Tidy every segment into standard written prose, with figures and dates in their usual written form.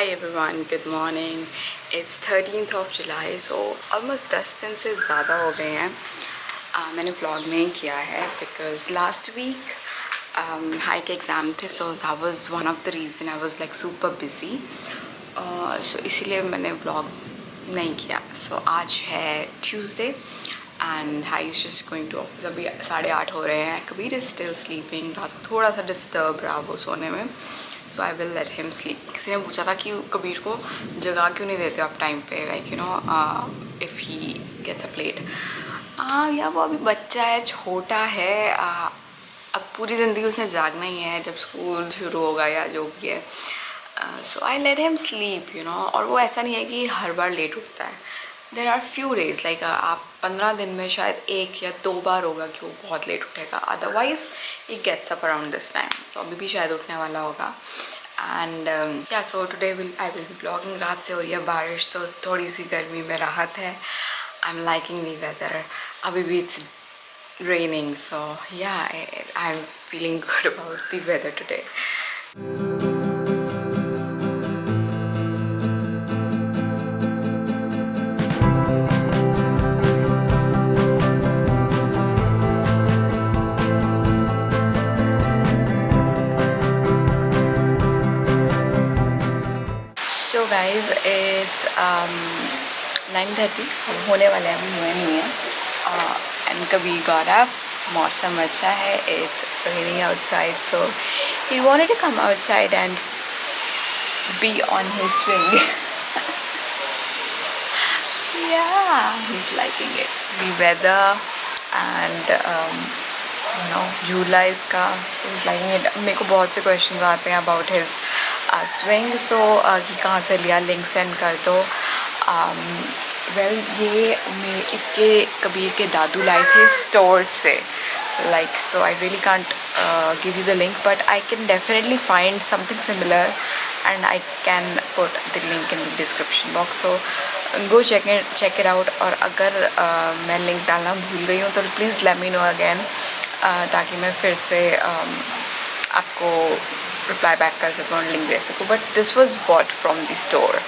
Hi everyone, good morning. It's 13th of July, so almost 10 दिन से ज़्यादा हो गए हैं मैंने vlog नहीं किया है because last week हाई के एग्ज़ाम थे, so that was one of the reason I was like super busy. So इसीलिए मैंने vlog नहीं किया. So आज है Tuesday and Harry is just going to office. अभी 8:30 हो रहे हैं. Kabir is still sleeping. रात को थोड़ा सा disturb रहा वो सोने में. So I will let him sleep. किसी ने पूछा था कि कबीर को जगा क्यों नहीं देते आप टाइम पे, like you know if he gets up late. या वो अभी बच्चा है, छोटा है, अब पूरी ज़िंदगी उसने जागना ही है जब स्कूल शुरू होगा या जो भी है. So I let him sleep, you know. और वो ऐसा नहीं है कि हर बार लेट उठता है. There are few days like आप 15 दिन में शायद 1 या 2 बार होगा कि वो बहुत लेट उठेगा. Otherwise he gets up around this time. So अभी भी शायद उठने वाला होगा. And yeah, so today I will be vlogging. रात से हो रही है बारिश तो थोड़ी सी गर्मी में राहत है. I'm liking the weather. अभी भी it's raining, so yeah, I'm feeling good about the weather today. So guys, it's 9:30. हम होने वाले हैं, अभी हुए नहीं हैं. And Kabir got up. मौसम अच्छा है. It's raining outside, so he wanted to come outside and be on his swing. Yeah, he's liking it. The weather and you know झूला इसका, so he's liking it. मेरे को बहुत से questions आते हैं about his swing, so कि कहाँ से लिया, लिंक सेंड कर दो. वेल ये मैं इसके कबीर के दादू लाए थे स्टोर से, like so I really can't give you the link, but I can definitely find something similar and I can put the link in the description box, so go check it out. और अगर मैं link डालना भूल गई हूँ तो please let me know again, ताकि मैं फिर से आपको reply back कर सकूँ और लिंक दे सकूँ. But this was bought from the store.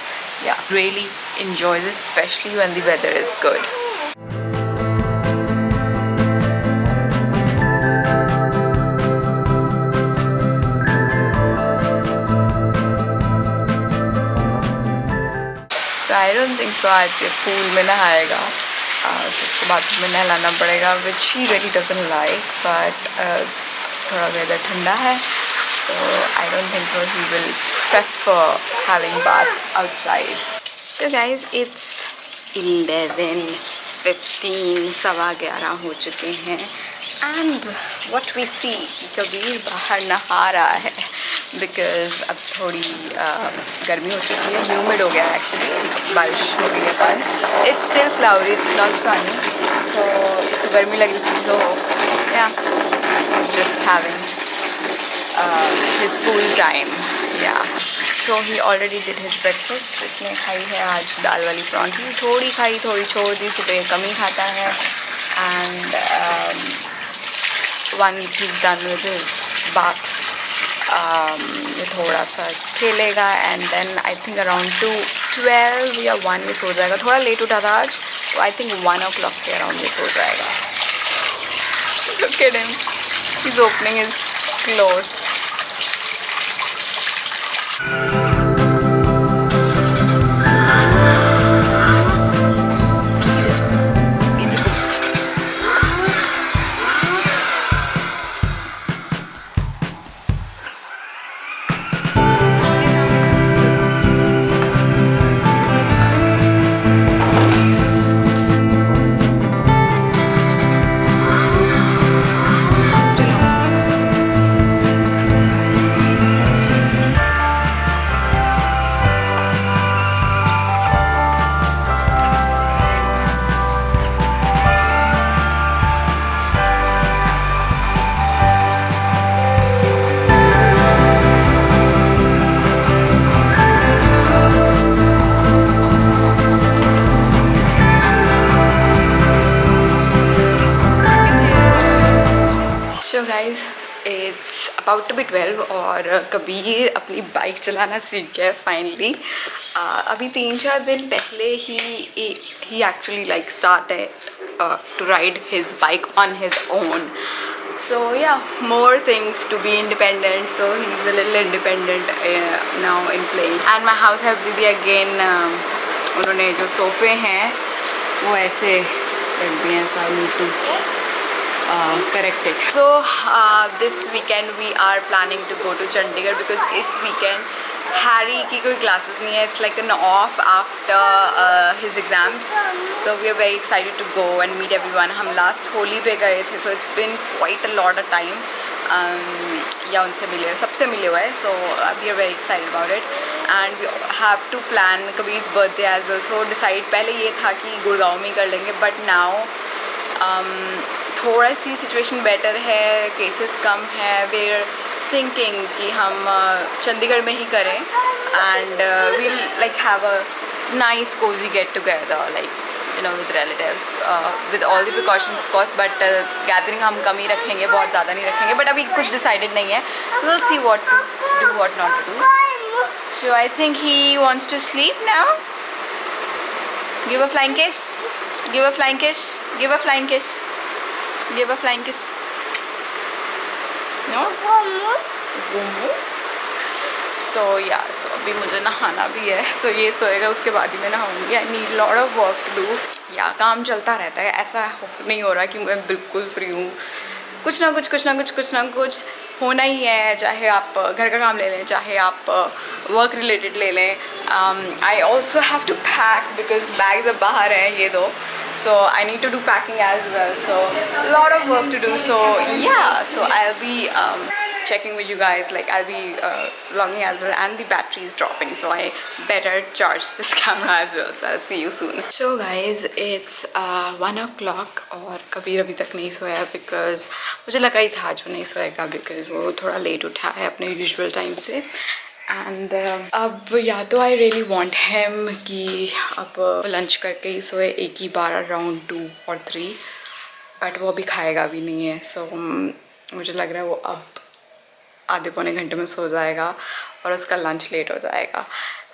Yeah, really enjoys it, especially when the weather is good. So I don't think so आज ये पूल में नहाएगा. उसको बाथरूम में नहलाना पड़ेगा, which he really doesn't like, but थोड़ा weather ठंडा है, so I don't think so he will prefer having bath outside. So guys, it's 11:15, 11:15 हो चुके हैं, and what we see, Kabir बाहर नहा रहा है because अब थोड़ी गर्मी हो चुकी है, ह्यूमिड हो गया है एक्चुअली, बारिश हो गई है कल. It's still cloudy, it's not sunny, so गर्मी लगी थी, so yeah, he's just having his pool time. Yeah, so he already did his breakfast. इसने खाई है आज दाल वाली परांठी, थोड़ी खाई थोड़ी छोड़ दी, सुबह कम ही खाता है. And once he's done with his bath, ये थोड़ा सा खेलेगा and then I think around 12 या 1 ये सो जाएगा. थोड़ा लेट उठा था आज, तो I think 1 o'clock के अराउंड ये सो जाएगा. Look at him, he's opening his clothes. About to be 12 और कबीर अपनी बाइक चलाना सीख गया है फाइनली। अभी 3-4 दिन पहले ही actually like started to ride his bike on his own. So yeah, more things to be independent. So he's a little independent now in playing. And my house help दीदी again उन्होंने जो सोफे हैं वो ऐसे रख दिए हैं. So I need to correct it. So this weekend we are planning to go to Chandigarh because इस weekend हैरी की कोई क्लासेस नहीं है. It's like an off after his exams. So we are very excited to go and meet everyone. हम last Holi पे गए थे. So it's been quite a lot of time या उनसे मिले, सबसे मिले हुए हैं. So we are very excited about it and we have to plan Kabir's birthday as well. So decide पहले ये था कि गुड़गांव में कर लेंगे, बट नाउ थोड़ा सी सिचुएशन बेटर है, केसेस कम है. वेयर थिंकिंग कि हम चंडीगढ़ में ही करें and we'll like have a nice cosy get together like you know with relatives with all the precautions of course. But gathering हम कम ही रखेंगे, बहुत ज़्यादा नहीं रखेंगे. बट अभी कुछ डिसाइडेड नहीं है. Will see what to do what not to do. So I think he wants to sleep now. Give a flying kiss, give a flying kiss, give a flying kiss, give a flying kiss. No? So yeah, so अभी मुझे नहाना भी है. So ये सोएगा, उसके बाद ही मैं नहाऊंगी. I need lot of work to do. Yeah काम चलता रहता है. ऐसा नहीं हो रहा कि मैं बिल्कुल फ्री हूँ. कुछ ना कुछ होना ही है. चाहे आप घर का काम ले लें, चाहे आप वर्क रिलेटेड ले लें. I also have to pack because bags अब बाहर हैं ये दो. So I need to do packing as well. So a lot of work to do. So yeah, so I'll be checking with you guys. Like I'll be vlogging as well, and the battery is dropping. So I better charge this camera as well. So I'll see you soon. So guys, it's 1 o'clock और कबीर अभी तक नहीं सोया because मुझे लगा ही था जो नहीं सोएगा because वो थोड़ा लेट उठा है अपने यूजुअल टाइम से. एंड अब या तो आई रियली वॉन्ट हिम कि अब लंच करके ही सोए एक ही बार अराउंड 2 और 3, बट वो अभी खाएगा भी नहीं है. सो मुझे लग रहा है वो अब आधे पौने घंटे में सो जाएगा और उसका लंच लेट हो जाएगा.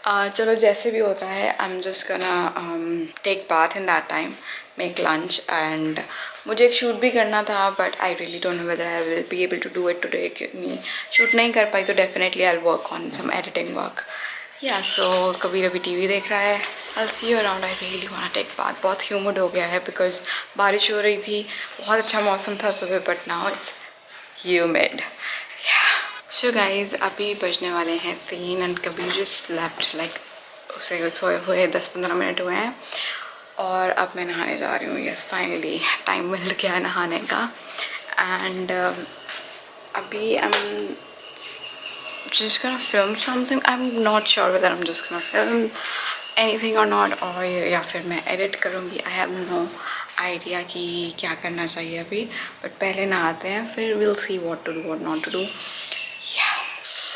चलो जैसे भी होता है, I am just gonna take bath in that time, make lunch. And मुझे एक शूट भी करना था but I really don't know whether I will be able to do it today. क्योंकि शूट नहीं कर पाई तो definitely I will work on some editing work. Yeah so Kabir अभी टीवी देख रहा है. I will see you around. I really want to take bath. बहुत ह्यूमिड हो गया है बिकॉज बारिश हो रही थी. बहुत अच्छा मौसम था सुबह but now it's humid. So guys अभी बजने वाले हैं 3 and Kabir just slept like उसे सोए हुए 10-15 मिनट हुए हैं. और अब मैं नहाने जा रही हूँ. यस फाइनली टाइम मिल गया है नहाने का. एंड अभी आई am just gonna film something. I am not sure whether I am just gonna film anything और नॉट, और या फिर मैं एडिट करूँगी. आई हैव नो आइडिया कि क्या करना चाहिए अभी. बट पहले नहाते हैं फिर will see what to do what not to do.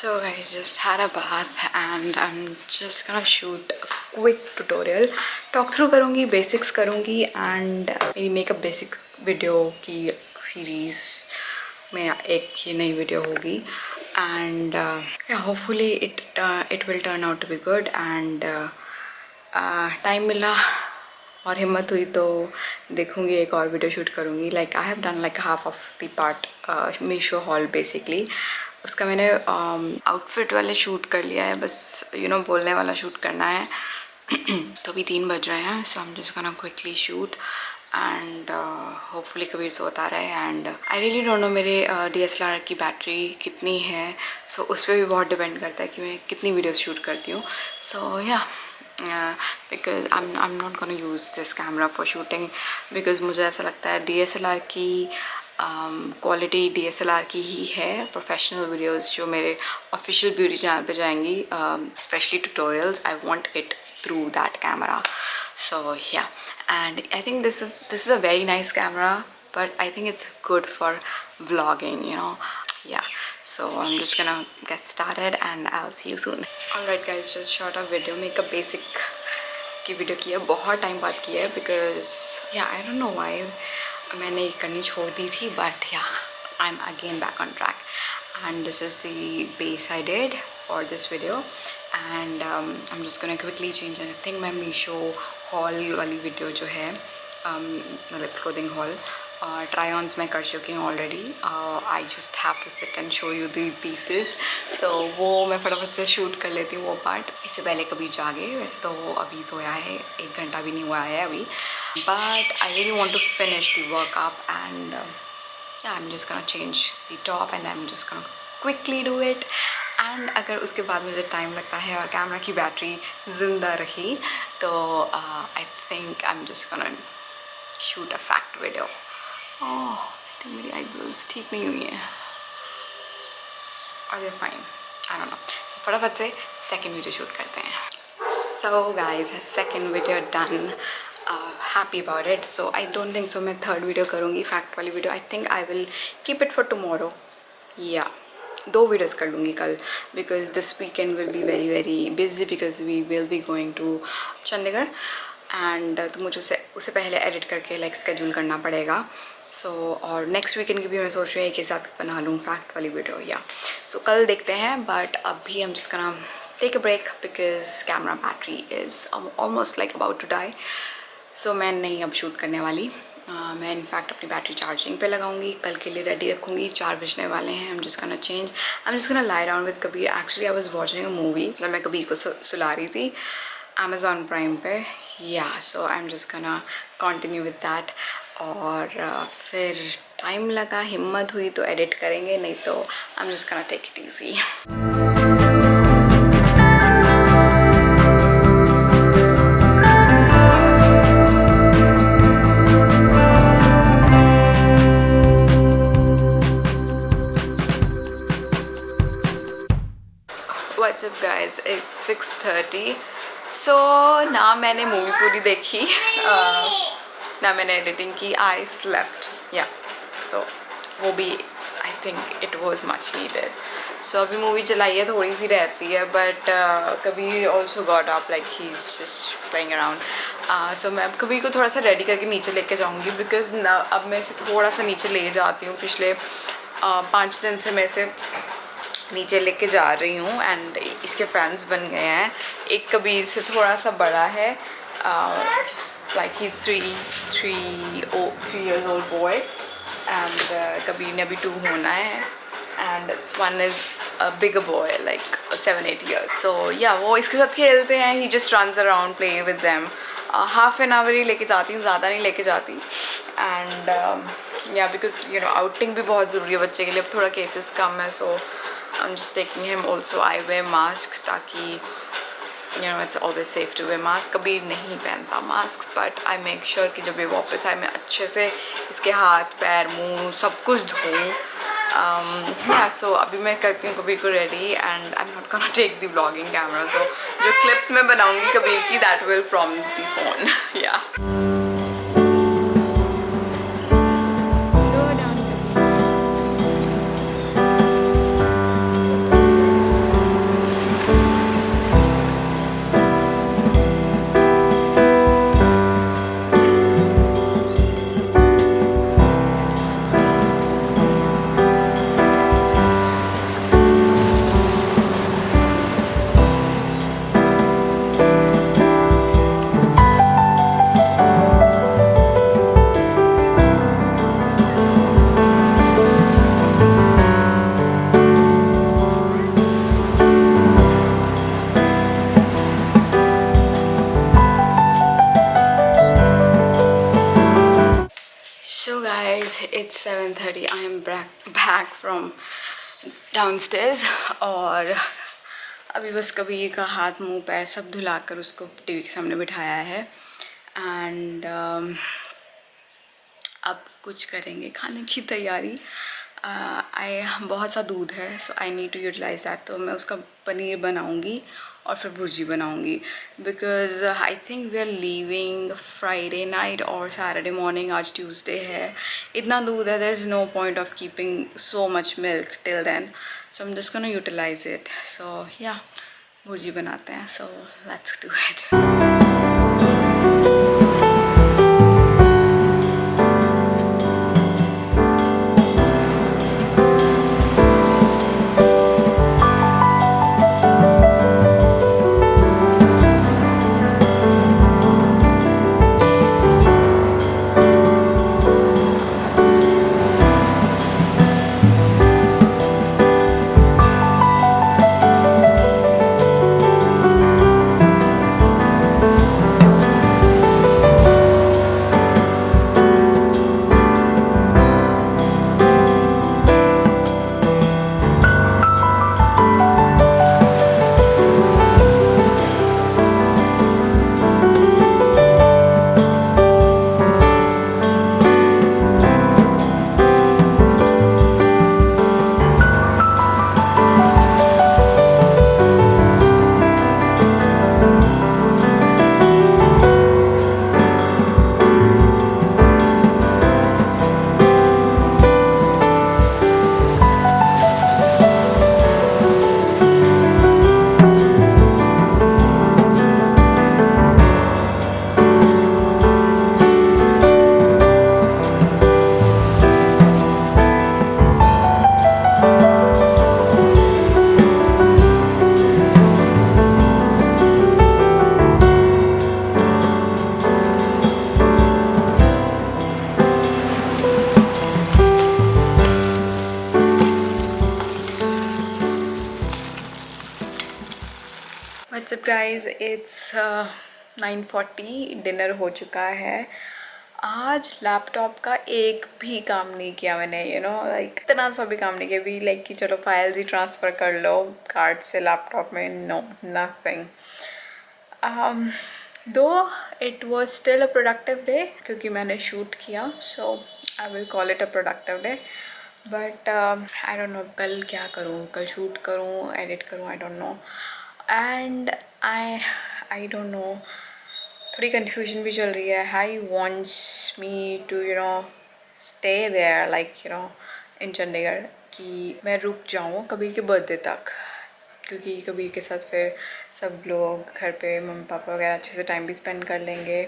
So guys, just had a bath and I'm just gonna shoot a quick tutorial. Talk through करूँगी, basics करूँगी and मेरी makeup basic video की series में एक ये नई video होगी. And yeah, hopefully it will turn out to be good. And time मिला और हिम्मत हुई तो देखूँगी एक और वीडियो शूट करूँगी. Like I have done like half of the part Meesho hall basically. उसका मैंने आउटफिट वाले शूट कर लिया है, बस यू नो बोलने वाला शूट करना है. तो अभी 3 बज रहे हैं. So I am just gonna quickly shoot and hopefully Kabir सोता रहे. And I really don't know मेरे DSLR की बैटरी कितनी है. सो उस पर भी बहुत डिपेंड करता है कि मैं कितनी वीडियोस शूट करती हूँ. सो या because I am not gonna use this camera for shooting because मुझे ऐसा लगता है DSLR की क्वालिटी DSLR की ही है. प्रोफेशनल वीडियोस जो मेरे ऑफिशियल ब्यूटी चैनल पे जाएंगी, specially tutorials, I want it through that camera. So yeah and I think this is a very nice camera but I think it's good for vlogging you know. Yeah, so I'm just gonna get started and I'll see you soon. Alright guys, just shot a video, makeup basic की video की है. बहुत time बाद की है because या आई don't know why मैंने करनी छोड़ दी थी. बट या I am again back on track and this is the base I did for this video. And I'm just gonna quickly change anything. मैं मीशो हॉल वाली वीडियो जो है मतलब क्लोथिंग हॉल ट्राई-ऑन्स मैं कर चुकी हूँ already. I just have to sit and show you the pieces. So वो मैं फटाफट से शूट कर लेती हूँ वो पार्ट. इससे पहले कभी जागे, वैसे तो वो अभी सोया है, 1 घंटा भी नहीं हुआ है अभी. But I really want to finish the work up and I am just gonna change the top and I am just gonna quickly do it. And अगर उसके बाद मुझे टाइम लगता है और कैमरा की बैटरी ज़िंदा रही तो I think I am just gonna shoot a fact video. Oh, मेरी आईब्रोज ठीक नहीं हुई हैं. और फाइन, आई डोंट नो. फटाफट से सेकंड वीडियो शूट करते हैं. So guys, second video done. Happy about it. So I don't think so मैं थर्ड वीडियो करूँगी फैक्ट वाली video. I think I will keep it for tomorrow. या 2 videos कर लूँगी कल, because this weekend will be very very busy because we will be going to Chandigarh. And तो मुझे उससे पहले एडिट करके लाइक स्केड्यूल करना पड़ेगा. सो और नेक्स्ट वीकेंड की भी मैं सोच रही हूँ एक ही साथ बना लूँ फैक्ट वाली वीडियो. या सो कल देखते हैं. बट अभी हम जिस करना take a break because camera battery is almost like about to die. So मैं नहीं अब शूट करने वाली. मैं इनफैक्ट अपनी बैटरी चार्जिंग पे लगाऊंगी, कल के लिए रेडी रखूँगी. 4 बजने वाले हैं. आई am just gonna change. I am just gonna lie down with Kabir. Actually I was watching a movie. मतलब मैं कबीर को सुला रही थी Amazon प्राइम पे. Yeah so I am just gonna continue with that. और फिर टाइम लगा, हिम्मत हुई तो एडिट करेंगे, नहीं तो I am just gonna take it easy. What's up guys, it's 6:30. So ना मैंने मूवी पूरी देखी ना मैंने एडिटिंग की. I slept. या सो वो भी I think it was much needed. So अभी मूवी चलाई है, थोड़ी सी रहती है. But Kabir also got up like he is just playing around. So मैं अब कबीर को थोड़ा सा रेडी करके नीचे लेके जाऊँगी बिकॉज अब मैं इसे थोड़ा सा नीचे ले जाती हूँ. पिछले 5 दिन से मैं इसे नीचे लेके जा रही हूँ. एंड इसके फ्रेंड्स बन गए हैं. एक कबीर से थोड़ा सा बड़ा है, like he 3 years old boy. And Kabir ने अभी 2 होना है. And one is a bigger boy like 7-8 years. So yeah वो इसके साथ खेलते हैं. He just runs around play with them. Half an hour ही लेके जाती हूँ, ज़्यादा नहीं लेके जाती. एंड या बिकॉज यू नो आउटिंग भी बहुत ज़रूरी है बच्चे के लिए. अब थोड़ा केसेस कम है. सो I'm just taking him also. I wear mask ताकि you know it's always safe to wear mask. कभी नहीं पहनता mask but I make sure कि जब ये वापस आए मैं अच्छे से इसके हाथ पैर मुंह सब कुछ धोऊँ. या सो अभी मैं करती हूँ कबीर को ready and I am not gonna take the vlogging camera. So जो क्लिप्स मैं बनाऊँगी कबीर की that will from the phone. Yeah it's 7:30. I am back from downstairs. और अभी बस कबीर का हाथ मुंह पैर सब धुलाकर उसको टीवी के सामने बिठाया है. एंड अब कुछ करेंगे खाने की तैयारी. बहुत सा दूध है so I need to utilize that. तो मैं उसका पनीर बनाऊंगी और फिर भुर्जी बनाऊंगी because I think we are leaving Friday night और सैटरडे मॉर्निंग. आज ट्यूसडे है. इतना दूध है, there is no point of keeping so much milk till then. So I am just gonna utilize it. So yeah bhurji बनाते हैं. So let's do it. What's up guys, it's 9:40, dinner हो चुका है। आज लैपटॉप का एक भी काम नहीं किया मैंने, लाइक इतना सा भी काम नहीं किया भी, लाइक कि चलो फाइल्स ही ट्रांसफ़र कर लो कार्ड से लैपटॉप में। No, nothing. Though it was still a productive day क्योंकि मैंने शूट किया, so I will call it a productive day. But I don't know कल क्या करूँ, कल शूट करूँ, एडिट करूँ, I don't know. And I don't know, थोड़ी कन्फ्यूजन भी चल रही है। He wants me to stay there, like in Chandigarh, कि मैं रुक जाऊँ कबीर के बर्थडे तक, क्योंकि कबीर के साथ फिर सब लोग घर पे मम्मी पापा वगैरह अच्छे से टाइम भी स्पेंड कर लेंगे।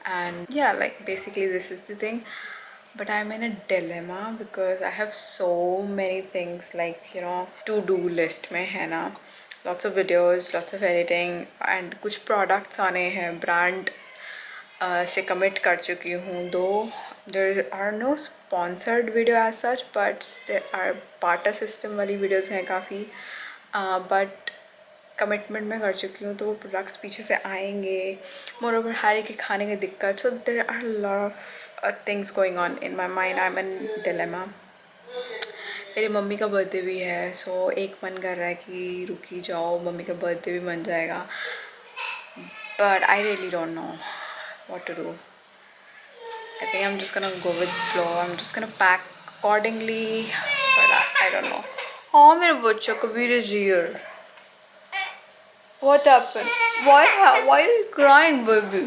एंड या like basically this is the thing, but I'm in a dilemma because I have so many things, like to do list में है ना, lots of videos, lots of editing, and कुछ products आने हैं, brand से commit कर चुकी हूँ। दो there are no sponsored video as such, but there are barter system वाली videos हैं काफ़ी, but कमिटमेंट में कर चुकी हूँ, तो वो प्रोडक्ट्स पीछे से आएंगे। मोरोवर हैरी के खाने की दिक्कत, so there are lot of things going on in my mind. I am in dilemma. मेरी मम्मी का बर्थडे भी है, सो एक मन कर रहा है कि रुकी जाओ, मम्मी का बर्थडे भी बन जाएगा, but I really don't know what to do. I think I am just gonna go with flow, I am just gonna pack accordingly, but I don't know. हाँ मेरे बच्चों को भी is here. What happened? Why are you crying, baby?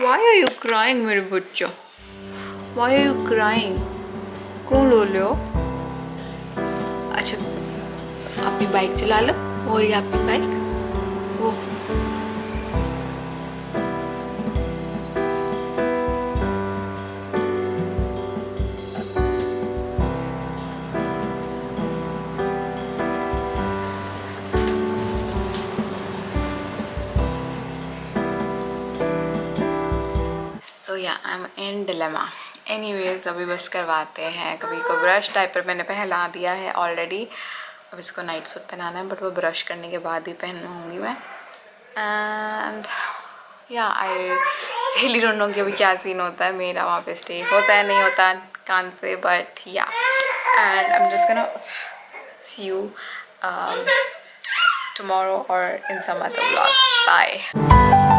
Why are you crying, मेरे बच्चों? Why are you crying? क्यों रो रहे हो? अच्छा, अपनी बाइक चला लो। और ये आपकी बाइक, वो सो या आई एम इन डिलेमा। एनीवेज, अभी बस करवाते हैं। कभी को ब्रश, डायपर मैंने पहना दिया है ऑलरेडी, अब इसको नाइट सूट पहनाना है, बट वो ब्रश करने के बाद ही पहनूँगी मैं। एंड या आई रियली डोंट नो कि अभी क्या सीन होता है मेरा वहाँ पे स्टे होता है नहीं होता कान से, बट या and I am just gonna see you tomorrow or in some other vlog. Bye.